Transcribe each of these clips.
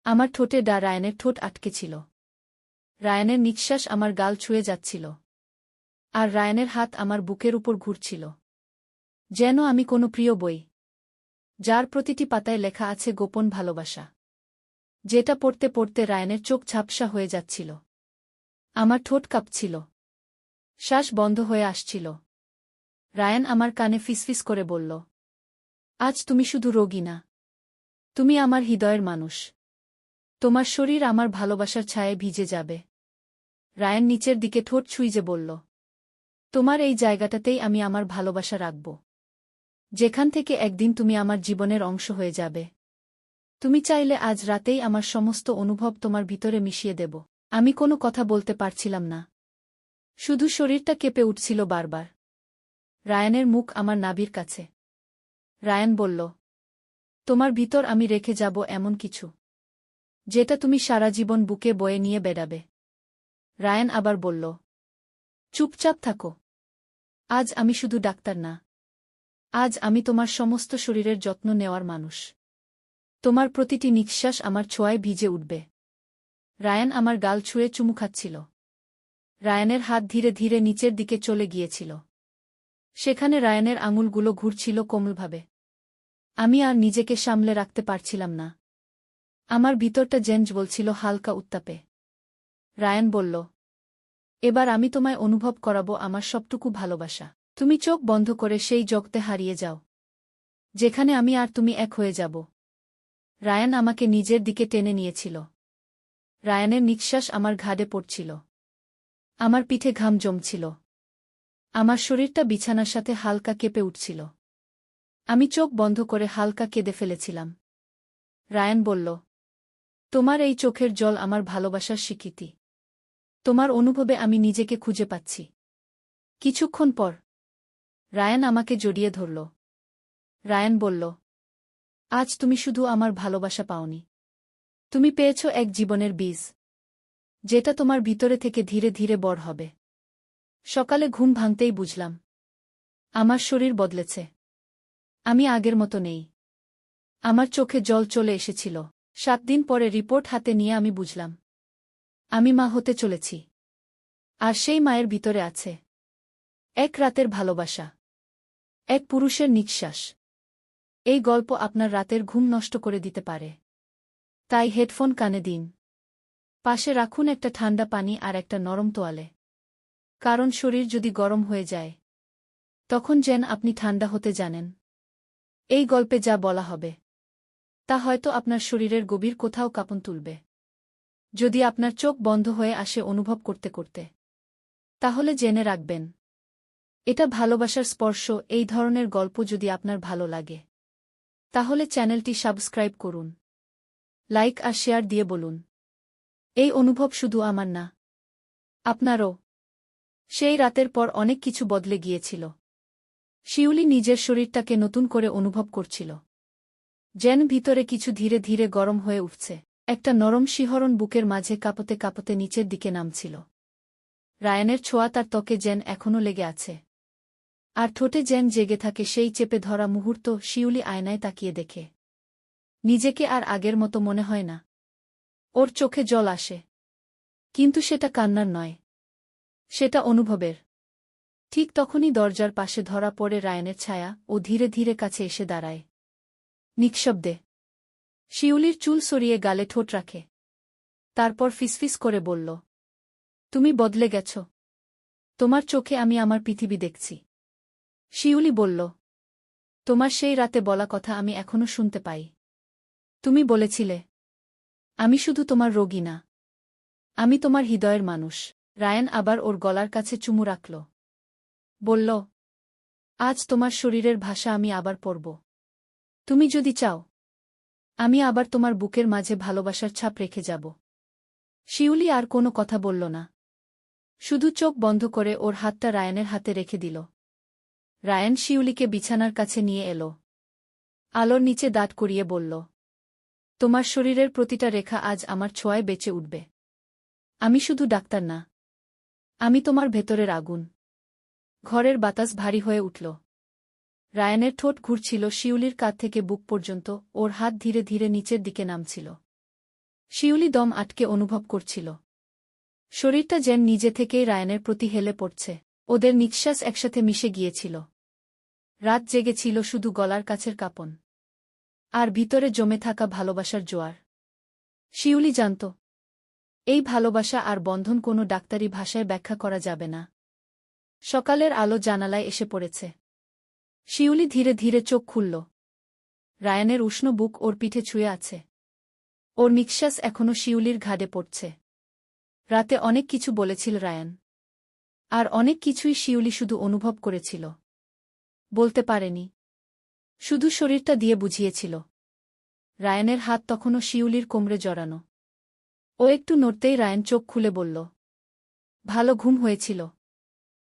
আমার ঠোঁটে রায়ানের ঠোঁট আটকে ছিল। রায়ানের নিঃশ্বাস আমার গাল ছুঁয়ে যাচ্ছিল। আর রায়ানের হাত আমার বুকের উপর ঘুরছিল। যেন আমি কোনো প্রিয় বই, যার প্রতিটি পাতায় লেখা আছে গোপন ভালোবাসা, যেটা পড়তে পড়তে রায়ানের চোখ ঝাপসা হয়ে যাচ্ছিল। আমার ঠোঁট কাঁপছিল, শ্বাস বন্ধ হয়ে আসছিল। রায়ান আমার কানে ফিসফিস করে বলল, আজ তুমি শুধু রোগী না, তুমি আমার হৃদয়ের মানুষ। তোমার শরীর আমার ভালোবাসার ছায়ায় ভিজে যাবে। রায়ান নিচের দিকে ঠোঁট ছুঁইজে বলল, তোমার এই জায়গাটাতেই আমি আমার ভালোবাসা রাখব, যেখান থেকে একদিন তুমি আমার জীবনের অংশ হয়ে যাবে। তুমি চাইলে আজ রাতেই আমার সমস্ত অনুভব তোমার ভিতরে মিশিয়ে দেব। আমি কোনো কথা বলতে পারছিলাম না, শুধু শরীরটা কেঁপে উঠছিল বারবার। রায়ানের মুখ আমার নাভির কাছে। রায়ান বলল, তোমার ভিতর আমি রেখে যাব এমন কিছু, যেটা তুমি সারা জীবন বুকে বয়ে নিয়ে বেড়াবে। রায়ান আবার বলল, চুপচাপ থাকো। আজ আমি শুধু ডাক্তার না, আজ আমি তোমার সমস্ত শরীরের যত্ন নেওয়ার মানুষ। তোমার প্রতিটি নিঃশ্বাস আমার ছোঁয়ায় ভিজে উঠবে। রায়ান আমার গাল ছুঁয়ে চুমু খাচ্ছিল। রায়ানের হাত ধীরে ধীরে নিচের দিকে চলে গিয়েছিল। সেখানে রায়ানের আঙুলগুলো ঘুরছিল কোমলভাবে। আমি আর নিজেকে সামলে রাখতে পারছিলাম না। আমার ভিতরটা জেঞ্জ বলছিল হালকা উত্তাপে। রায়ান বলল, এবার আমি তোমায় অনুভব করাবো আমার সবটুকু ভালোবাসা। তুমি চোখ বন্ধ করে সেই জগতে হারিয়ে যাও, যেখানে আমি আর তুমি এক হয়ে যাব। রায়ান আমাকে নিজের দিকে টেনে নিয়েছিল। রায়ানের নিঃশ্বাস আমার ঘাড়ে পড়ছিল। আমার পিঠে ঘাম জমছিল। আমার শরীরটা বিছানার সাথে হালকা কেঁপে উঠছিল। আমি চোখ বন্ধ করে হালকা কেঁদে ফেলেছিলাম। রায়ান বলল, তোমার এই চোখের জল আমার ভালোবাসার স্বীকৃতি। তোমার অনুভবে আমি নিজেকে খুঁজে পাচ্ছি। কিছুক্ষণ পর রায়ান আমাকে জড়িয়ে ধরল। রায়ান বলল, আজ তুমি শুধু আমার ভালোবাসা পাওনি, তুমি পেয়েছ এক জীবনের বীজ, যেটা তোমার ভিতরে থেকে ধীরে ধীরে বড় হবে। সকালে ঘুম ভাঙতেই বুঝলাম, আমার শরীর বদলেছে। আমি আগের মতো নেই। আমার চোখে জল চলে এসেছিল। 7 দিন পরে রিপোর্ট হাতে নিয়ে আমি বুঝলাম, আমি মা হতে চলেছি। আর সেই মায়ের ভিতরে আছে এক রাতের ভালোবাসা, এক পুরুষের নিঃশ্বাস। এই গল্প আপনার রাতের ঘুম নষ্ট করে দিতে পারে। তাই হেডফোন কানে দিন, পাশে রাখুন একটা ঠান্ডা পানি আর একটা নরম তোয়ালে। কারণ শরীর যদি গরম হয়ে যায়, তখন যেন আপনি ঠান্ডা হতে জানেন। এই গল্পে যা বলা হবে, তা হয়তো আপনার শরীরের গভীর কোথাও কাঁপন তুলবে। যদি আপনার চোখ বন্ধ হয়ে আসে অনুভব করতে করতে, তাহলে জেনে রাখবেন, এটা ভালোবাসার স্পর্শ। এই ধরনের গল্প যদি আপনার ভালো লাগে, তাহলে চ্যানেলটি সাবস্ক্রাইব করুন, লাইক আর শেয়ার দিয়ে বলুন, এই অনুভব শুধু আমার না, আপনারও। সেই রাতের পর অনেক কিছু বদলে গিয়েছিল। শিউলি নিজের শরীরটাকে নতুন করে অনুভব করছিল, যেন ভিতরে কিছু ধীরে ধীরে গরম হয়ে উঠছে। একটা নরম শিহরণ বুকের মাঝে কাঁপতে কাঁপতে নিচের দিকে নামছিল। রায়ানের ছোঁয়া তার ত্বকে যেন এখনও লেগে আছে, আর ঠোঁটে যেন জেগে থাকে সেই চেপে ধরা মুহূর্ত। শিউলি আয়নায় তাকিয়ে দেখে, নিজেকে আর আগের মতো মনে হয় না। ওর চোখে জল আসে, কিন্তু সেটা কান্নার নয়, সেটা অনুভবের। ঠিক তখনই দরজার পাশে ধরা পড়ে রায়ানের ছায়া। ও ধীরে ধীরে কাছে এসে দাঁড়ায়, নিঃশব্দে। শিউলির চুল সরিয়ে গালে ঠোঁট রাখে, তারপর ফিসফিস করে বলল, তুমি বদলে গেছ। তোমার চোখে আমি আমার পৃথিবী দেখছি। শিউলি বলল, তোমার সেই রাতে বলা কথা আমি এখনো শুনতে পাই। তুমি বলেছিলে, আমি শুধু তোমার রোগী না, আমি তোমার হৃদয়ের মানুষ। রায়ান আবার ওর গলার কাছে চুমু রাখল। বলল, আজ তোমার শরীরের ভাষা আমি আবার পড়ব। তুমি যদি চাও, আমি আবার তোমার বুকের মাঝে ভালোবাসার ছাপ রেখে যাব। শিউলি আর কোনো কথা বলল না, শুধু চোখ বন্ধ করে ওর হাতটা রায়ানের হাতে রেখে দিল। রায়ান শিউলিকে বিছানার কাছে নিয়ে এল। আলোর নিচে দাঁত করিয়ে বলল, তোমার শরীরের প্রতিটা রেখা আজ আমার ছোঁয়ায় বেঁচে উঠবে। আমি শুধু ডাক্তার না, আমি তোমার ভেতরের আগুন। ঘরের বাতাস ভারী হয়ে উঠল। রায়ানের ঠোঁট ঘুরছিল শিউলির কাঁধ থেকে বুক পর্যন্ত। ওর হাত ধীরে ধীরে নিচের দিকে নামছিল। শিউলি দম আটকে অনুভব করছিল। শরীরটা যেন নিজে থেকেই রায়ানের প্রতি হেলে পড়ছে। ওদের নিঃশ্বাস একসাথে মিশে গিয়েছিল। রাত জেগেছিল শুধু গলার কাছের কাঁপন। আর ভিতরে জমে থাকা ভালোবাসার জোয়ার। শিউলি জানত, এই ভালোবাসা আর বন্ধন কোনো ডাক্তারি ভাষায় ব্যাখ্যা করা যাবে না। সকালের আলো জানালায় এসে পড়েছে। শিউলি ধীরে ধীরে চোখ খুলল। রায়ানের উষ্ণ বুক ওর পিঠে ছুঁয়ে আছে। ওর নিঃশ্বাস এখনো শিউলির ঘাড়ে পড়ছে। রাতে অনেক কিছু বলেছিল রায়ান। আর অনেক কিছুই শিউলি শুধু অনুভব করেছিল। বলতে পারেনি। শুধু শরীরটা দিয়ে বুঝিয়েছিল। রায়ানের হাত তখনও শিউলির কোমরে জড়ানো। ও একটু নড়তেই রায়ান চোখ খুলে বলল, ভালো ঘুম হয়েছিল।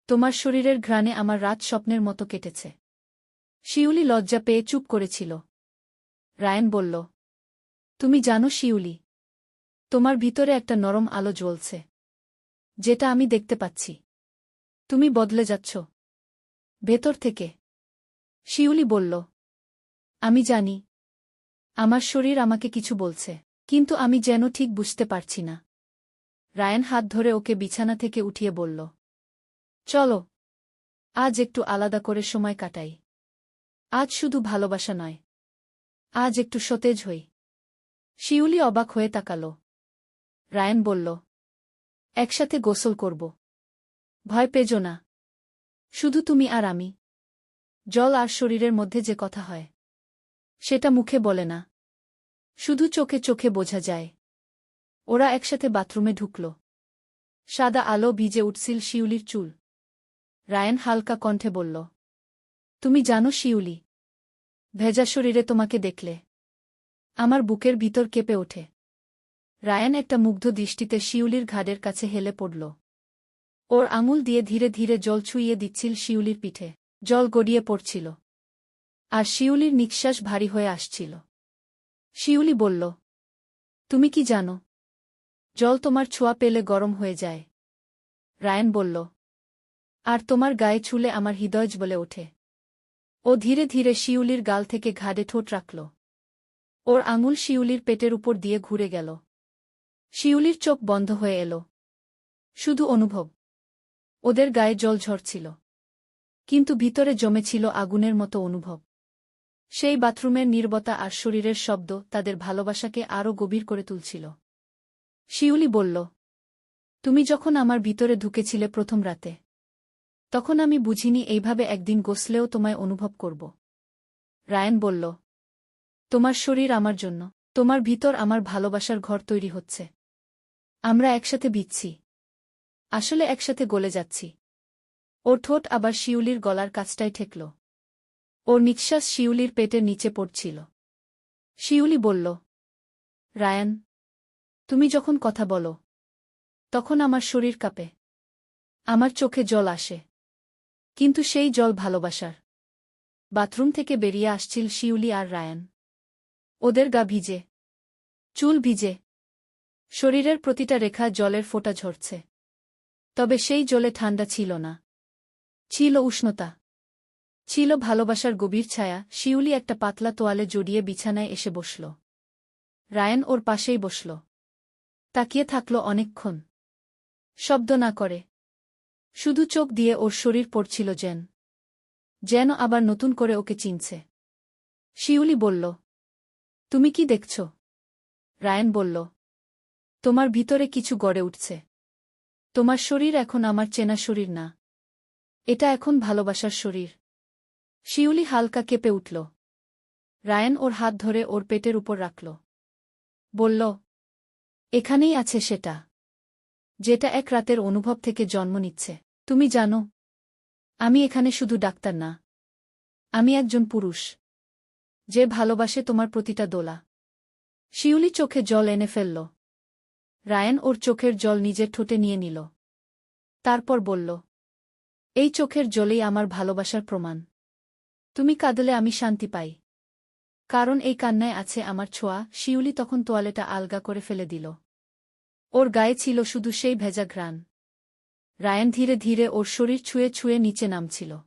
তোমার শরীরের ঘ্রাণে আমার রাত স্বপ্নের মতো কেটেছে। শিউলি লজ্জা পেয়ে চুপ করেছিল। রায়ান বলল, তুমি জানো শিউলি, তোমার ভিতরে একটা নরম আলো জ্বলছে। যেটা আমি দেখতে পাচ্ছি। তুমি বদলে যাচ্ছ। ভেতর থেকে। শিউলি বলল, আমি জানি। আমার শরীর আমাকে কিছু বলছে। কিন্তু আমি যেন ঠিক বুঝতে পারছি না। রায়ান হাত ধরে ওকে বিছানা থেকে উঠিয়ে বলল, চলো, আজ একটু আলাদা করে সময় কাটাই। আজ শুধু ভালোবাসা নয়। আজ একটু সতেজ হই। শিউলি অবাক হয়ে তাকাল। রায়ান বলল, একসাথে গোসল করব। ভয় পেজো না। শুধু তুমি আর আমি। জল আর শরীরের মধ্যে যে কথা হয়, সেটা মুখে বলে না। শুধু চোখে চোখে বোঝা যায়। ওরা একসাথে বাথরুমে ঢুকল। সাদা আলো ভিজে উঠছিল শিউলির চুল। রায়ান হালকা কণ্ঠে বলল, তুমি জানো শিউলি, ভেজা শরীরে তোমাকে দেখলে আমার বুকের ভিতর কেঁপে ওঠে। রায়ান একটা মুগ্ধ দৃষ্টিতে শিউলির ঘাড়ের কাছে হেলে পড়ল। ওর আঙুল দিয়ে ধীরে ধীরে জল ছুঁইয়ে দিচ্ছিল শিউলির পিঠে। জল গড়িয়ে পড়ছিল। আর শিউলির নিঃশ্বাস ভারী হয়ে আসছিল। শিউলি বলল, তুমি কি জানো, জল তোমার ছোঁয়া পেলে গরম হয়ে যায়। রায়ান বলল, আর তোমার গায়ে ছুলে আমার হৃদয় জ্বলে ওঠে। ও ধীরে ধীরে শিউলির গাল থেকে ঘাড়ে ঠোঁট রাখল। ওর আঙুল শিউলির পেটের উপর দিয়ে ঘুরে গেল। শিউলির চোখ বন্ধ হয়ে এল। শুধু অনুভব। ওদের গায়ে জল ঝরছিল। কিন্তু ভিতরে জমেছিল আগুনের মতো অনুভব। সেই বাথরুমের নীরবতা আর শরীরের শব্দ তাদের ভালোবাসাকে আরও গভীর করে তুলছিল। শিউলি বলল, তুমি যখন আমার ভিতরে ঢুকেছিলে প্রথম রাতে, তখন আমি বুঝিনি এইভাবে একদিন গোসলেও তোমায় অনুভব করব। রায়ান বলল, তোমার শরীর আমার জন্য, তোমার ভিতর আমার ভালোবাসার ঘর তৈরি হচ্ছে। আমরা একসাথে ভিজছি। আসলে একসাথে গলে যাচ্ছি। ওর ঠোঁট আবার শিউলির গলার কাছটায় ঠেকল। ওর নিঃশ্বাস শিউলির পেটের নিচে পড়ছিল। শিউলি বলল, রায়ান, তুমি যখন কথা বলো, তখন আমার শরীর কাঁপে। আমার চোখে জল আসে। কিন্তু সেই জল ভালোবাসার। বাথরুম থেকে বেরিয়ে আসছিল শিউলি আর রায়ান। ওদের গা ভিজে। চুল ভিজে। শরীরের প্রতিটা রেখা জলের ফোঁটা ঝরছে। তবে সেই জলে ঠান্ডা ছিল না। ছিল উষ্ণতা। ছিল ভালোবাসার গভীর ছায়া। শিউলি একটা পাতলা তোয়ালে জড়িয়ে বিছানায় এসে বসল। রায়ান ওর পাশেই বসল। তাকিয়ে থাকল অনেকক্ষণ। শব্দ না করে। শুধু চোখ দিয়ে ওর শরীর পড়ছিল যেন আবার নতুন করে ওকে চিনছে। শিউলি বলল, তুমি কি দেখছ? রায়ান বলল, তোমার ভিতরে কিছু গড়ে উঠছে। তোমার শরীর এখন আমার চেনা শরীর না। এটা এখন ভালোবাসার শরীর। শিউলি হালকা কেঁপে উঠল। রায়ান ওর হাত ধরে ওর পেটের উপর রাখল। বলল, এখানেই আছে সেটা, যেটা এক রাতের অনুভব থেকে জন্ম নিচ্ছে। তুমি জানো, আমি এখানে শুধু ডাক্তার না। আমি একজন পুরুষ, যে ভালোবাসে তোমার প্রতিটা দোলা। শিউলি চোখে জল এনে ফেলল। রায়ান ওর চোখের জল নিজের ঠোঁটে নিয়ে নিল। তারপর বলল, এই চোখের জলেই আমার ভালোবাসার প্রমাণ। তুমি কাঁদলে আমি শান্তি পাই। কারণ এই কান্নায় আছে আমার ছোঁয়া। শিউলি তখন তোয়ালেটা আলগা করে ফেলে দিল। ওর গায়ে ছিল শুধু সেই ভেজা ঘ্রাণ। রায়ান ধীরে ধীরে ওর শরীর ছুঁয়ে ছুঁয়ে নিচে নামছিল।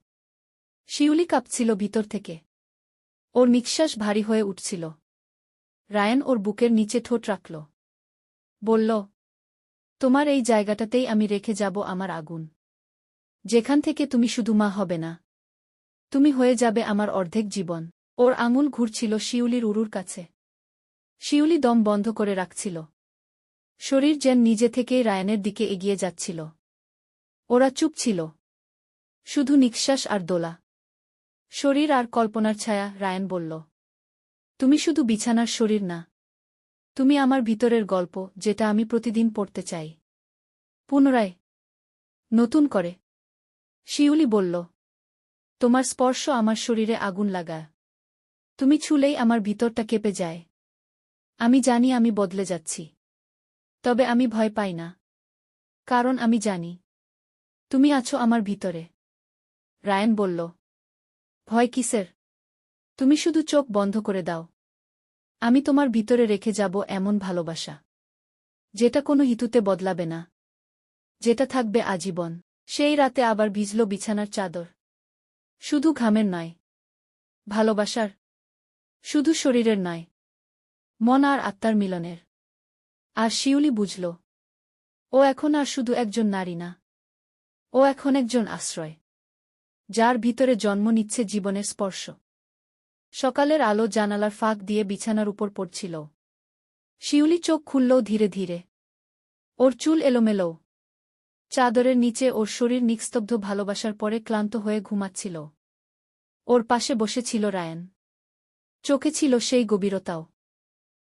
শিউলি কাঁপছিল ভিতর থেকে। ওর নিঃশ্বাস ভারী হয়ে উঠছিল। রায়ান ওর বুকের নিচে ঠোঁট রাখল। বলল, তোমার এই জায়গাটাতেই আমি রেখে যাব আমার আগুন। যেখান থেকে তুমি শুধু মা হবে না, তুমি হয়ে যাবে আমার অর্ধেক জীবন। ওর আঙুল ঘুরছিল শিউলির উরুর কাছে। শিউলি দম বন্ধ করে রাখছিল। শরীর যেন নিজে থেকেই রায়ানের দিকে এগিয়ে যাচ্ছিল। ওরা চুপ ছিল। শুধু নিঃশ্বাস আর দোলা। শরীর আর কল্পনার ছায়া। রায়ান বলল, তুমি শুধু বিছানার শরীর না, তুমি আমার ভিতরের গল্প, যেটা আমি প্রতিদিন পড়তে চাই। পুনরায়, নতুন করে। শিউলি বলল, তোমার স্পর্শ আমার শরীরে আগুন লাগায়। তুমি ছুলেই আমার ভিতরটা কেঁপে যায়। আমি জানি আমি বদলে যাচ্ছি। তবে আমি ভয় পাই না। কারণ আমি জানি তুমি আছো আমার ভিতরে। রায়ান বলল, ভয় কিসের? তুমি শুধু চোখ বন্ধ করে দাও। আমি তোমার ভিতরে রেখে যাব এমন ভালোবাসা, যেটা কোনো হিতুতে বদলাবে না, যেটা থাকবে আজীবন। সেই রাতে আবার ভিজল বিছানার চাদর। শুধু ঘামের নয়, ভালোবাসার। শুধু শরীরের নয়, মন আর আত্মার মিলনের। আর শিউলি বুঝল, ও এখন আর শুধু একজন নারী না, ও এখন একজন আশ্রয়, যার ভিতরে জন্ম নিচ্ছে জীবনের স্পর্শ। সকালের আলো জানালার ফাঁক দিয়ে বিছানার উপর পড়ছিল। শিউলি চোখ খুলল ধীরে ধীরে। ওর চুল এলোমেলো। চাদরের নিচে ওর শরীর নিস্তব্ধ ভালোবাসার পরে ক্লান্ত হয়ে ঘুমাচ্ছিল। ওর পাশে বসেছিল রায়ান। চোখে ছিল সেই গভীরতাও,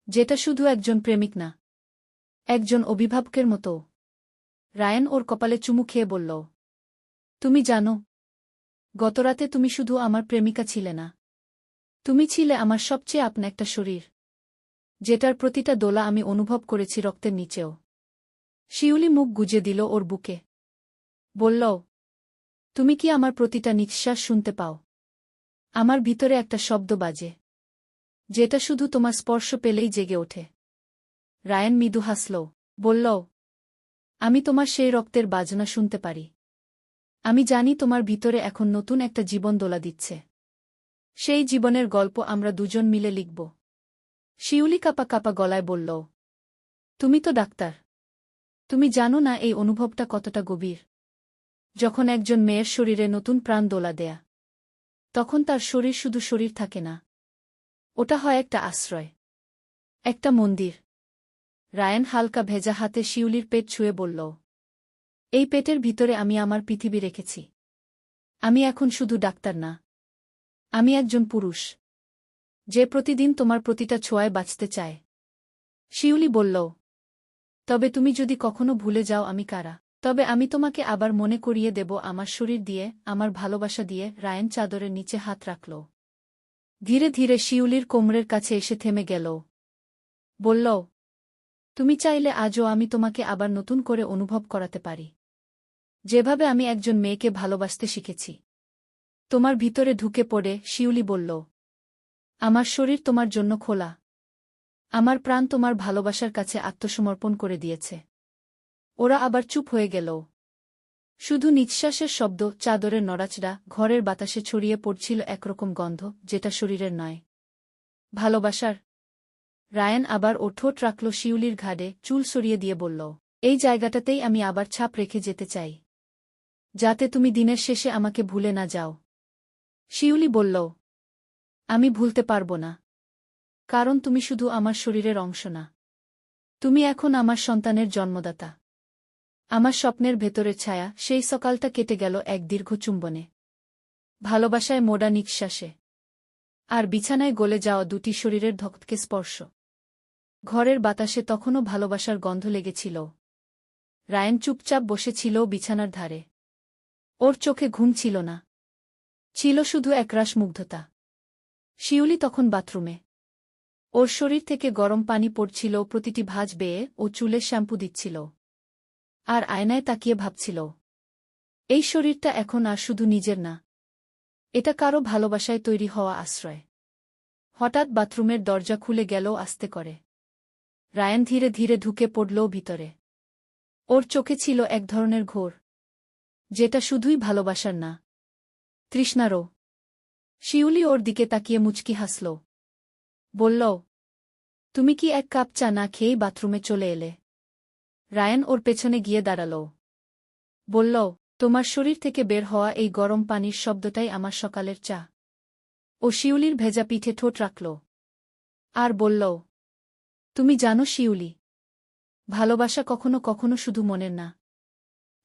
যেটা শুধু একজন প্রেমিক না, একজন অভিভাবকের মতো। রায়ান ওর কপালে চুমু খেয়ে বলল, তুমি জানো, গতরাতে তুমি শুধু আমার প্রেমিকা ছিলে না, তুমি ছিলে আমার সবচেয়ে আপনা একটা শরীর, যেটার প্রতিটা দোলা আমি অনুভব করেছি রক্তের নিচেও। শিউলি মুখ গুজে দিল ওর বুকে। বলল, তুমি কি আমার প্রতিটা নিঃশ্বাস শুনতে পাও? আমার ভিতরে একটা শব্দ বাজে, যেটা শুধু তোমার স্পর্শ পেলেই জেগে ওঠে। রায়ান মৃদু হাসল। বলল, আমি তোমার সেই রক্তের বাজনা শুনতে পারি। আমি জানি তোমার ভিতরে এখন নতুন একটা জীবন দোলা দিচ্ছে। সেই জীবনের গল্প আমরা দুজন মিলে লিখব। শিউলি কাঁপা কাঁপা গলায় বলল, তুমি তো ডাক্তার। তুমি জানো না এই অনুভবটা কতটা গভীর। যখন একজন মেয়ের শরীরে নতুন প্রাণ দোলা দেয়া, তখন তার শরীর শুধু শরীর থাকে না, ওটা হয় একটা আশ্রয়, একটা মন্দির। রায়ান হালকা ভেজা হাতে শিউলির পেট ছুঁয়ে বলল, এই পেটের ভিতরে আমি আমার পৃথিবী রেখেছি। আমি এখন শুধু ডাক্তার না, আমি একজন পুরুষ, যে প্রতিদিন তোমার প্রতিটা ছোঁয়ায় বাঁচতে চায়। শিউলি বলল, তবে তুমি যদি কখনো ভুলে যাও আমি কারা, তবে আমি তোমাকে আবার মনে করিয়ে দেব আমার শরীর দিয়ে, আমার ভালোবাসা দিয়ে। রায়ান চাদরের নিচে হাত রাখল। ধীরে ধীরে শিউলির কোমরের কাছে এসে থেমে গেল। বলল, তুমি চাইলে আজও আমি তোমাকে আবার নতুন করে অনুভব করাতে পারি, যেভাবে আমি একজন মেয়েকে ভালোবাসতে শিখেছি। তোমার ভিতরে ঢুকে পড়ে। শিউলি বলল, আমার শরীর তোমার জন্য খোলা। আমার প্রাণ তোমার ভালোবাসার কাছে আত্মসমর্পণ করে দিয়েছে। ওরা আবার চুপ হয়ে গেল। শুধু নিঃশ্বাসের শব্দ, চাদরের নড়াচড়া, ঘরের বাতাসে ছড়িয়ে পড়ছিল একরকম গন্ধ, যেটা শরীরের নয়, ভালোবাসার। রায়ান আবার ও ঠোঁট রাখল শিউলির ঘাড়ে, চুল সরিয়ে দিয়ে বলল, এই জায়গাটাতেই আমি আবার ছাপ রেখে যেতে চাই, যাতে তুমি দিনের শেষে আমাকে ভুলে না যাও। শিউলি বলল, আমি ভুলতে পারব না, কারণ তুমি শুধু আমার শরীরের অংশ না, তুমি এখন আমার সন্তানের জন্মদাতা, আমার স্বপ্নের ভেতরের ছায়া। সেই সকালটা কেটে গেল এক দীর্ঘ চুম্বনে, ভালোবাসায় মোড়া নিঃশ্বাসে, আর বিছানায় গলে যাওয়া দুটি শরীরের ধকধকে স্পর্শ। ঘরের বাতাসে তখনও ভালোবাসার গন্ধ লেগেছিল। রায়ান চুপচাপ বসেছিল বিছানার ধারে। ওর চোখে ঘুম ছিল না, ছিল শুধু একরাশ মুগ্ধতা। শিউলি তখন বাথরুমে। ওর শরীর থেকে গরম পানি পড়ছিল প্রতিটি ভাঁজ বেয়ে, ও চুলে শ্যাম্পু দিচ্ছিল, আর আয়নায় তাকিয়ে ভাবছিল, এই শরীরটা এখন আর শুধু নিজের না, এটা কারো ভালোবাসায় তৈরি হওয়া আশ্রয়। হঠাৎ বাথরুমের দরজা খুলে গেল আস্তে করে। রায়ান ধীরে ধীরে ঢুকে পড়ল ভিতরে। ওর চোখে ছিল এক ধরনের ঘোর, যেটা শুধুই ভালোবাসার না, তৃষ্ণারও। শিউলি ওর দিকে তাকিয়ে মুচকি হাসল। বলল, তুমি কি এক কাপ চা না খেয়েই বাথরুমে চলে এলে? রায়ান ওর পেছনে গিয়ে দাঁড়াল। বলল, তোমার শরীর থেকে বের হওয়া এই গরম পানির শব্দটাই আমার সকালের চা। ও শিউলির ভেজা পিঠে ঠোঁট রাখল। আর বলল, তুমি জানো শিউলি, ভালোবাসা কখনো কখনো শুধু মনের না,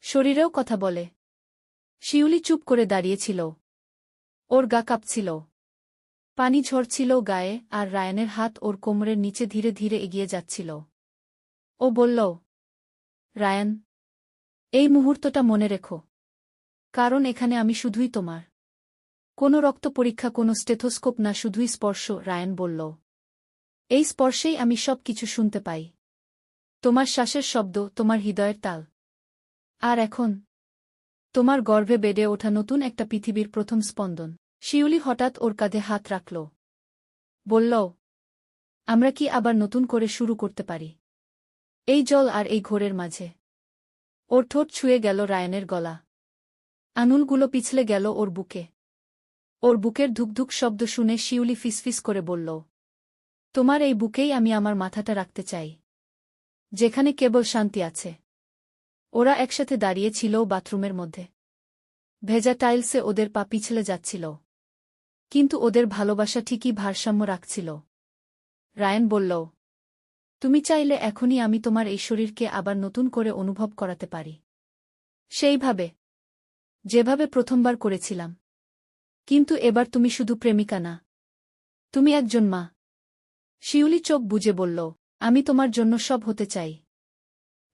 শরীরেও কথা বলে। শিউলি চুপ করে দাঁড়িয়েছিল। ওর গা কাঁপছিল, পানি ঝরছিল গায়ে, আর রায়ানের হাত ওর কোমরের নিচে ধীরে ধীরে এগিয়ে যাচ্ছিল। ও বলল, রায়ান, এই মুহূর্তটা মনে রেখো, কারণ এখানে আমি শুধুই তোমার। কোনো রক্ত পরীক্ষা, কোনো স্টেথোস্কোপ না, শুধুই স্পর্শ। রায়ান বলল, এই স্পর্শেই আমি সব কিছু শুনতে পাই, তোমার শ্বাসের শব্দ, তোমার হৃদয়ের তাল। আর এখন তোমার গর্ভে বেড়ে ওঠা নতুন একটা পৃথিবীর প্রথম স্পন্দন। শিউলি হঠাৎ ওর কাঁধে হাত রাখল। বলল, আমরা কি আবার নতুন করে শুরু করতে পারি, এই জল আর এই ঘোরের মাঝে? ওর ঠোঁট ছুঁয়ে গেল রায়ানের গলা, আঙুলগুলো পিছলে গেল ওর বুকে। ওর বুকের ধুকধুক শব্দ শুনে শিউলি ফিসফিস করে বলল, তোমার এই বুকেই আমি আমার মাথাটা রাখতে চাই, যেখানে কেবল শান্তি আছে। ওরা একসাথে দাঁড়িয়ে ছিল বাথরুমের মধ্যে। ভেজা টাইলসে ওদের পা পিছলে যাচ্ছিল, কিন্তু ওদের ভালোবাসা ঠিকই ভারসাম্য রাখছিল। রায়ান বলল, তুমি চাইলে এখনই আমি তোমার এই শরীরকে আবার নতুন করে অনুভব করাতে পারি, সেইভাবে যেভাবে প্রথমবার করেছিলাম। কিন্তু এবার তুমি শুধু প্রেমিকা না, তুমি একজন মা। শিউলি চোখ বুজে বলল, আমি তোমার জন্য সব হতে চাই,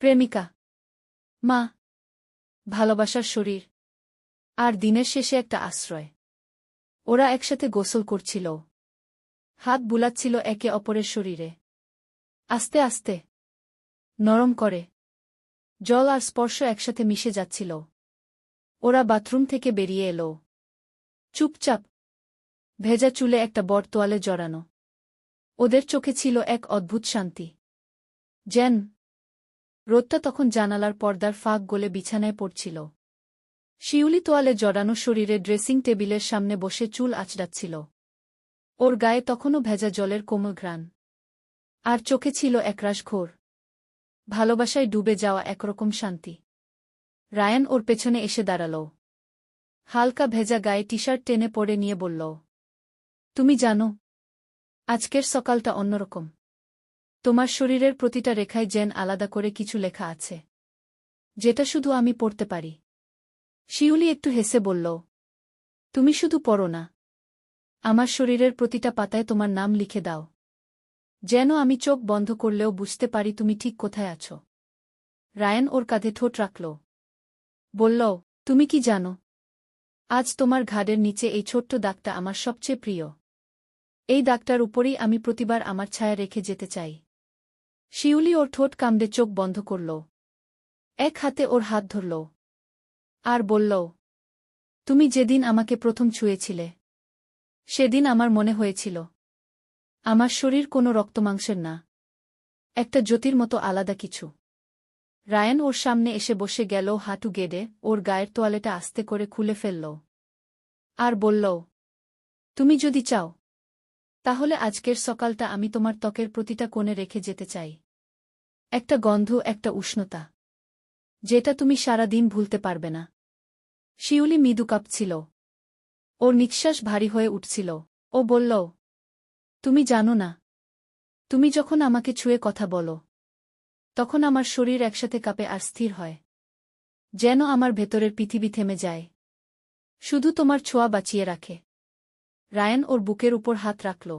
প্রেমিকা, মা, ভালোবাসার শরীর, আর দিনের শেষে একটা আশ্রয়। ওরা একসাথে গোসল করছিল, হাত বুলাচ্ছিল একে অপরের শরীরে, আস্তে আস্তে, নরম করে। জল আর স্পর্শ একসাথে মিশে যাচ্ছিল। ওরা বাথরুম থেকে বেরিয়ে এলো, চুপচাপ, ভেজা চুলে একটা বড় তোয়ালে জড়ানো। ওদের চোখে ছিল এক অদ্ভুত শান্তি, যেন রোদটা তখন জানালার পর্দার ফাঁক গলে বিছানায় পড়ছিল। শিউলি তোয়ালে জড়ানো শরীরে ড্রেসিং টেবিলের সামনে বসে চুল আঁচড়াচ্ছিল। ওর গায়ে তখনও ভেজা জলের কোমল ঘ্রাণ, আর চোখে ছিল একরাশ ঘোর ভালোবাসায় ডুবে যাওয়া একরকম শান্তি। রায়ান ওর পেছনে এসে দাঁড়াল, হালকা ভেজা গায়ে টি শার্ট টেনে পরে নিয়ে বলল, তুমি জানো, আজকের সকালটা অন্যরকম। তোমার শরীরের প্রতিটা রেখায় যেন আলাদা করে কিছু লেখা আছে, যেটা শুধু আমি পড়তে পারি। শিউলি একটু হেসে বলল, তুমি শুধু পড়ো না, আমার শরীরের প্রতিটা পাতায় তোমার নাম লিখে দাও, যেন আমি চোখ বন্ধ করলেও বুঝতে পারি তুমি ঠিক কোথায় আছো। রায়ান ওর কাঁধে ঠোঁট রাখল। বলল, তুমি কি জানো, আজ তোমার ঘাড়ের নিচে এই ছোট্ট দাগটা আমার সবচেয়ে প্রিয়। এই দাগটার উপরেই আমি প্রতিবার আমার ছায়া রেখে যেতে চাই। শিউলি ওর ঠোঁট কামড়ে চোখ বন্ধ করল, এক হাতে ওর হাত ধরল, আর বলল, তুমি যেদিন আমাকে প্রথম ছুঁয়েছিলে, সেদিন আমার মনে হয়েছিল আমার শরীর কোনো রক্তমাংসের না, একটা জ্যোতির মতো আলাদা কিছু। রায়ান ওর সামনে এসে বসে গেল, হাঁটু গেড়ে ওর গায়ের তোয়ালেটা আস্তে করে খুলে ফেলল, আর বলল, তুমি যদি চাও, তাহলে আজকের সকালটা আমি তোমার ত্বকের প্রতিটা কোণে রেখে যেতে চাই। একটা গন্ধ, একটা উষ্ণতা, যেটা তুমি সারা দিন ভুলতে পারবে না। শিউলি মৃদু কাঁপছিল, ওর নিঃশ্বাস ভারী হয়ে উঠছিল। ও বলল, তুমি জানো না, তুমি যখন আমাকে ছুঁয়ে কথা বলো, তখন আমার শরীর একসাথে কাঁপে আর স্থির হয়, যেন আমার ভেতরের পৃথিবী থেমে যায়, শুধু তোমার ছোঁয়া বাঁচিয়ে রাখে। রায়ান ওর বুকের উপর হাত রাখল।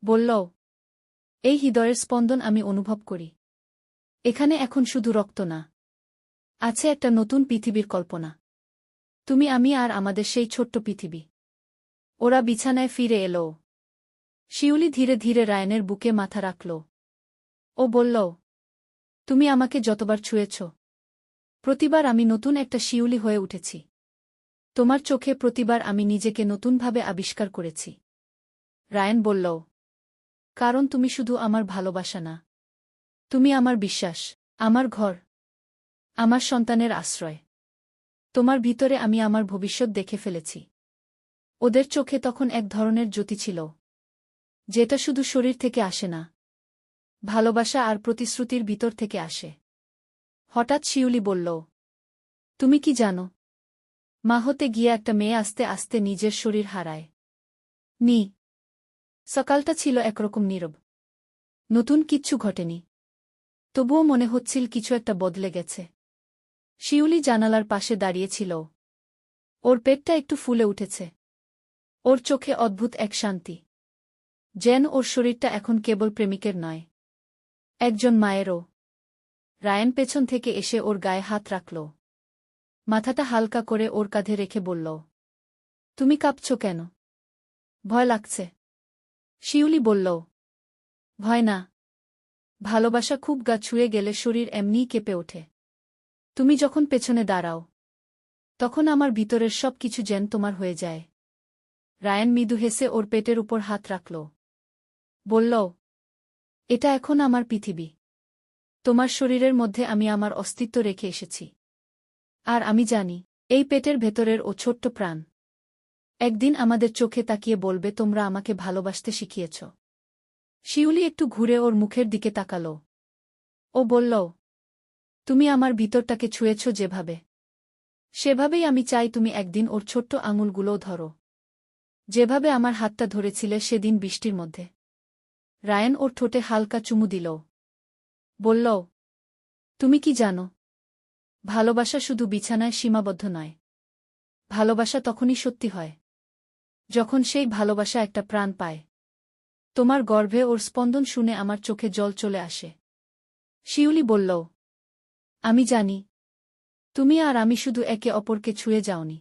বলল, এই হৃদয়ের স্পন্দন আমি অনুভব করি। এখানে এখন শুধু রক্ত না, আছে একটা নতুন পৃথিবীর কল্পনা। তুমি, আমি, আর আমাদের সেই ছোট্ট পৃথিবী। ওরা বিছানায় ফিরে এলো। শিউলি ধীরে ধীরে রায়ানের বুকে মাথা রাখল। ও বলল, তুমি আমাকে যতবার ছুঁয়েছ, প্রতিবার আমি নতুন একটা শিউলি হয়ে উঠেছি। তোমার চোখে প্রতিবার আমি নিজেকে নতুনভাবে আবিষ্কার করেছি। রায়ান বলল, কারণ তুমি শুধু আমার ভালোবাসা না, তুমি আমার বিশ্বাস, আমার ঘর, আমার সন্তানের আশ্রয়। তোমার ভিতরে আমি আমার ভবিষ্যৎ দেখে ফেলেছি। ওদের চোখে তখন এক ধরনের জ্যোতি ছিল, যেটা শুধু শরীর থেকে আসে না, ভালোবাসা আর প্রতিশ্রুতির ভিতর থেকে আসে। হঠাৎ শিউলি বলল, তুমি কি জানো, মা হতে গিয়ে একটা মেয়ে আস্তে আস্তে নিজের শরীর হারায়। নি সকালটা ছিল একরকম নীরব। নতুন কিচ্ছু ঘটেনি, তবুও মনে হচ্ছিল কিছু একটা বদলে গেছে। শিউলি জানালার পাশে দাঁড়িয়েছিল। ওর পেটটা একটু ফুলে উঠেছে। ওর চোখে অদ্ভুত এক শান্তি, যেন ওর শরীরটা এখন কেবল প্রেমিকের নয়, একজন মায়েরও। রায়ান পেছন থেকে এসে ওর গায়ে হাত রাখল, মাথাটা হালকা করে ওর কাঁধে রেখে বলল, তুমি কাঁপছ কেন? ভয় লাগছে? শিউলি বলল, ভয় না, ভালোবাসা খুব গা ছুঁয়ে গেলে শরীর এমনিই কেঁপে ওঠে। তুমি যখন পেছনে দাঁড়াও, তখন আমার ভিতরের সব কিছু যেন তোমার হয়ে যায়। রায়ান মৃদু হেসে ওর পেটের উপর হাত রাখল, বলল, এটা এখন আমার পৃথিবী। তোমার শরীরের মধ্যে আমি আমার অস্তিত্ব রেখে এসেছি। আর আমি জানি, এই পেটের ভেতরের ও ছোট্ট প্রাণ একদিন আমাদের চোখে তাকিয়ে বলবে, তোমরা আমাকে ভালোবাসতে শিখিয়েছ। শিউলি একটু ঘুরে ওর মুখের দিকে তাকাল। ও বলল, তুমি আমার ভিতরটাকে ছুঁয়েছ যেভাবে, সেভাবেই আমি চাই তুমি একদিন ওর ছোট্ট আঙুলগুলোও ধরো, যেভাবে আমার হাতটা ধরেছিলে সেদিন বৃষ্টির মধ্যে। রায়ান ওর ঠোঁটে হালকা চুমু দিল। বলল, তুমি কি জানো, ভালোবাসা শুধু বিছানায় সীমাবদ্ধ নয়। ভালোবাসা তখনই সত্যি হয়, যখন সেই ভালোবাসা একটা প্রাণ পায়। তোমার গর্ভে ওর স্পন্দন শুনে আমার চোখে জল চলে আসে। শিউলি বলল, আমি জানি, তুমি আর আমি শুধু একে অপরকে ছুঁয়ে যাওনি,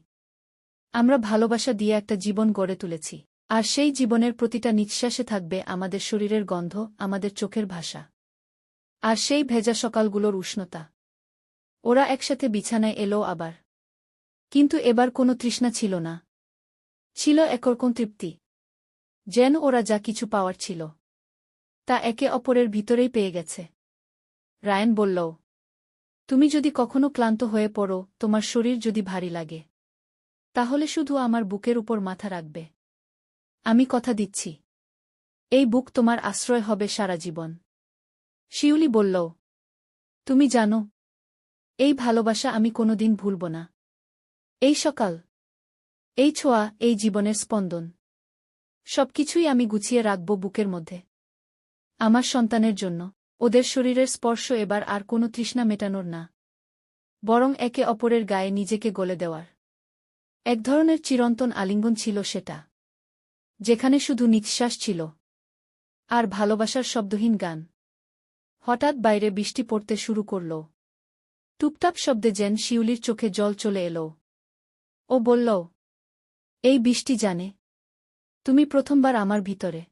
আমরা ভালোবাসা দিয়ে একটা জীবন গড়ে তুলেছি। আর সেই জীবনের প্রতিটা নিঃশ্বাসে থাকবে আমাদের শরীরের গন্ধ, আমাদের চোখের ভাষা, আর সেই ভেজা সকালগুলোর উষ্ণতা। ওরা একসাথে বিছানায় এলো আবার, কিন্তু এবার কোনো তৃষ্ণা ছিল না, ছিল একরকম তৃপ্তি, যেন ওরা যা কিছু পাওয়ার ছিল তা একে অপরের ভিতরেই পেয়ে গেছে। রায়ান বলল, তুমি যদি কখনো ক্লান্ত হয়ে পড়ো, তোমার শরীর যদি ভারী লাগে, তাহলে শুধু আমার বুকের উপর মাথা রাখবে। আমি কথা দিচ্ছি, এই বুক তোমার আশ্রয় হবে সারা জীবন। শিউলি বলল, তুমি জানো, এই ভালোবাসা আমি কোনোদিন ভুলব না। এই সকাল, এই ছোঁয়া, এই জীবনের স্পন্দন, সবকিছুই আমি গুছিয়ে রাখব বুকের মধ্যে, আমার সন্তানের জন্য। ওদের শরীরের স্পর্শ এবার আর কোনো তৃষ্ণা মেটানোর না, বরং একে অপরের গায়ে নিজেকে গলে দেওয়ার এক ধরনের চিরন্তন আলিঙ্গন ছিল সেটা, যেখানে শুধু নিঃশ্বাস ছিল আর ভালোবাসার শব্দহীন গান। হঠাৎ বাইরে বৃষ্টি পড়তে শুরু করল, টুপটাপ শব্দে যেন শিউলির চোখে জল চলে এলো। ও বলল, এই বৃষ্টি জানে, তুমি প্রথমবার আমার ভিতরে